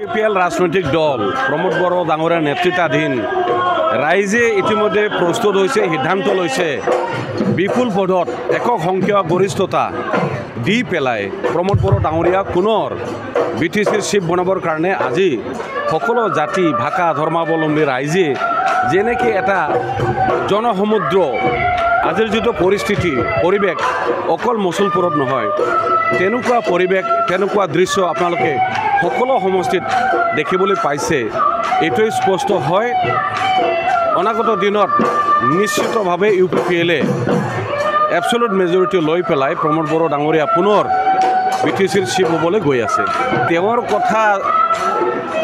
UPL রাজনৈতিক দল প্রমোদ বড় ডাঙরের নেতৃত্বাধীন রাইজে ইতিমধ্যে প্রস্তুত হয়েছে সিদ্ধান্ত লৈছে বিপুল ভোটত একক সংখ্যক গরিষ্ঠতা দি পেলায় প্রমোদ বড় ডাঙরিয়া পুনৰ বিটিসিৰ চিফ বনাবৰ কাৰণে আজি সকলো জাতি ভাষা ধৰ্মাৱলম্বী ৰাইজে যেনেকৈ এটা জনসমুদ্ৰ আজিৰ যিটো পৰিৱেশ অকল মচুলপুৰত নহয় তেনেকুৱা পৰিৱেশ তেনেকুৱা দৃশ্য আপোনালোকে সকলো সমষ্টিত দেখিবলৈ পাইছে। এইটোৱে স্পষ্ট হয় অনাগত দিনত নিশ্চিতভাৱে ইউপিপিএলে এবছলুট মেজৰিটি লৈ পেলাই প্ৰমোদ বড়ো ডাঙৰীয়া পুনৰ বিটিসিৰ চিফ হ'বলৈ গৈ আছে। তেওঁৰ কথা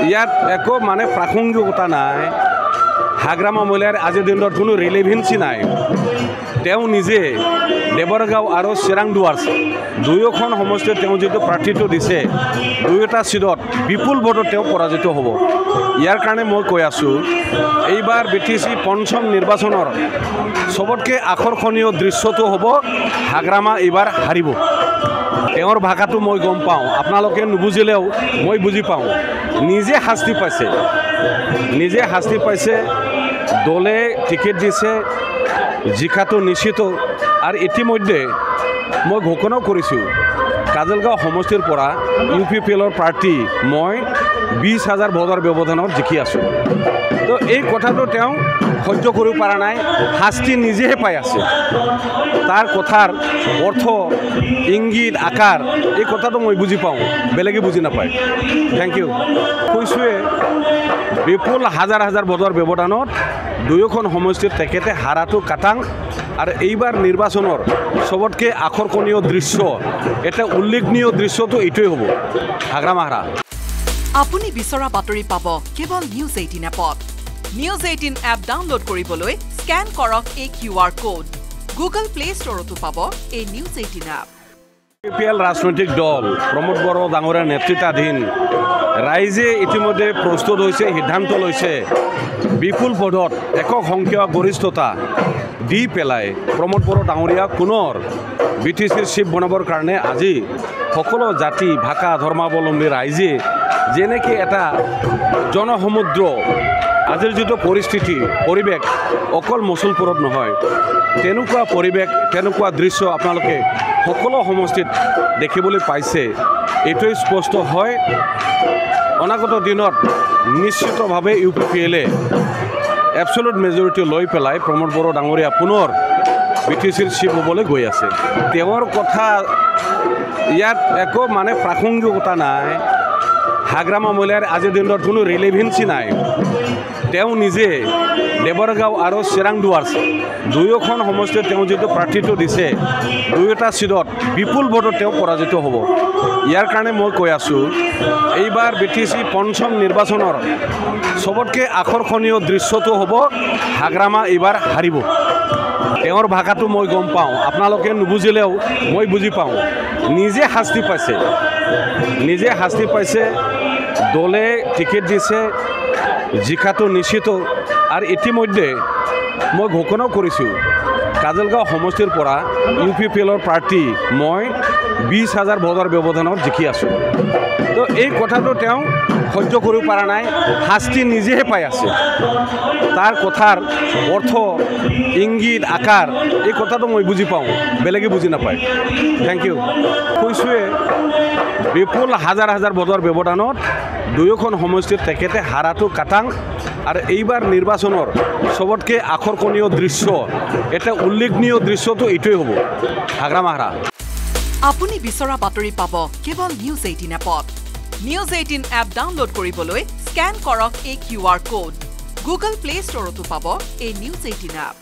ইয়াত একো প্ৰাসংগিকতা নাই। হাগ্ৰামা মহিলাৰ আজিৰ দিনত কোনো ৰিলেভেন্সি নাই। তেওঁ নিজে দেৱৰগাঁও আৰু চিৰাং ডুৱাৰ্ছ দুয়োখন সমষ্টিত তেওঁ যিটো প্ৰাৰ্থীটো দিছে দুয়োটা চিটত বিপুল ভোটত তেওঁ পৰাজিত হ'ব। ইয়াৰ কাৰণে মই কৈ আছোঁ এইবাৰ বিটিসি পঞ্চম নিৰ্বাচনৰ চবতকৈ আকৰ্ষণীয় দৃশ্যটো হ'ব হাগ্ৰামা এইবাৰ হাৰিব। তেওঁৰ ভাষাটো মই গম পাওঁ, আপোনালোকে নুবুজিলেও মই বুজি পাওঁ। নিজে শাস্তি পাইছে দলে টিকেট দিছে জিকাটো নিশ্চিত। আৰু ইতিমধ্যে মই ঘোষণাও কৰিছোঁ কাজলগাঁও সমষ্টিৰ পৰা ইউপিপিএলৰ প্ৰাৰ্থী মই 20,000 ভোটৰ ব্যৱধানত জিকি আছোঁ। তো এই কথাটো তেওঁ সহ্য কৰিব পৰা নাই, শাস্তি নিজেহে পাই আছে। তাৰ কথাৰ অৰ্থ ইংগিত আকাৰ এই কথাটো মই বুজি পাওঁ, বেলেগে বুজি নাপায়। Thank you. কৈছোঁৱে বিপুল হাজাৰ ভোটৰ ব্যৱধানত দুয়োখন সমষ্টিত তেখেতে হাৰাটো কাটাং। আৰু এইবাৰ নিৰ্বাচনৰ চবতকৈ আকৰ্ষণীয় দৃশ্য এটা উল্লেখনীয় দৃশ্যটো এইটোৱে হ'ব হাগ্ৰামা হাৰা। আপুনি বিচৰা বাতৰি পাব কেৱল নিউজ 18 এপত। নিউজ 18 এপ ডাউনলোড কৰিবলৈ স্কেন কৰক এই QR কোড। গুগল প্লে ষ্টৰতো পাব এই নিউজ 18 এপ। ইউপিএল ৰাজনৈতিক দল প্ৰমোদ বড়ো ডাঙৰীয়াৰ নেতৃত্বাধীন ৰাইজে ইতিমধ্যে প্ৰস্তুত হৈছে সিদ্ধান্ত লৈছে বিপুল ভোটত একক সংখ্যক গৰিষ্ঠতা দি পেলাই প্ৰমোদ বড়ো ডাঙৰীয়াক পুনৰ বিটিসিৰ চিফ বনাবৰ কাৰণে আজি সকলো জাতি ভাষা ধৰ্মাৱলম্বী ৰাইজে যেনেকৈ এটা জনসমুদ্ৰ আজিৰ যিটো পৰিৱেশ অকল মচুলপুৰত নহয় তেনেকুৱা পৰিৱেশ তেনেকুৱা দৃশ্য আপোনালোকে সকলো সমষ্টিত দেখিবলৈ পাইছে। এইটোৱে স্পষ্ট হয় অনাগত দিনত নিশ্চিতভাৱে ইউপিপিএলে এবছলুট মেজৰিটি লৈ পেলাই প্ৰমোদ বড়ো ডাঙৰীয়া পুনৰ বিটিসিৰ চিফ হ'বলৈ গৈ আছে। তেওঁৰ কথা ইয়াত একো প্ৰাসংগিকতা নাই। হাগ্ৰামা মহিলাৰ আজিৰ দিনত কোনো ৰিলেভেন্সি নাই। তেওঁ নিজে দেৱৰগাঁও আৰু চিৰাং ডুৱাৰ্ছ দুয়োখন সমষ্টিত তেওঁ যিটো প্ৰাৰ্থীটো দিছে দুয়োটা চিটত বিপুল ভোটত তেওঁ পৰাজিত হ'ব। ইয়াৰ কাৰণে মই কৈ আছোঁ এইবাৰ বিটিসি পঞ্চম নিৰ্বাচনৰ চবতকৈ আকৰ্ষণীয় দৃশ্যটো হ'ব হাগ্ৰামা এইবাৰ হাৰিব। তেওঁৰ ভাষাটো মই গম পাওঁ, আপোনালোকে নুবুজিলেও মই বুজি পাওঁ। নিজে শাস্তি পাইছে দলে টিকেট দিছে জিকাটো নিশ্চিত। আৰু ইতিমধ্যে মই ঘোষণাও কৰিছোঁ কাজলগাঁও সমষ্টিৰ পৰা ইউপিপিএলৰ প্ৰাৰ্থী মই 20,000 ভোটৰ ব্যৱধানত জিকি আছোঁ। তো এই কথাটো তেওঁ সহ্য কৰিব পৰা নাই, শাস্তি নিজেহে পাই আছে। তাৰ কথাৰ অৰ্থ ইংগিত আকাৰ এই কথাটো মই বুজি পাওঁ, বেলেগে বুজি নাপায়। Thank you. কৈছোঁৱে বিপুল হাজাৰ ভোটৰ ব্যৱধানত দুয়োখন সমষ্টিত তেখেতে হাৰাটো কাটাং। আৰু এইবাৰ নিৰ্বাচনৰ চবতকৈ আকৰ্ষণীয় দৃশ্য এটা উল্লেখনীয় দৃশ্যটো এইটোৱে হ'ব হাগ্ৰামা হাৰা। আপুনি বিচৰা বাতৰি পাব কেৱল নিউজ 18 এপত। নিউজ 18 এপ ডাউনলোড কৰিবলৈ স্কেন কৰক এই QR কোড। গুগল প্লে ষ্টৰতো পাব এই নিউজ 18 এপ।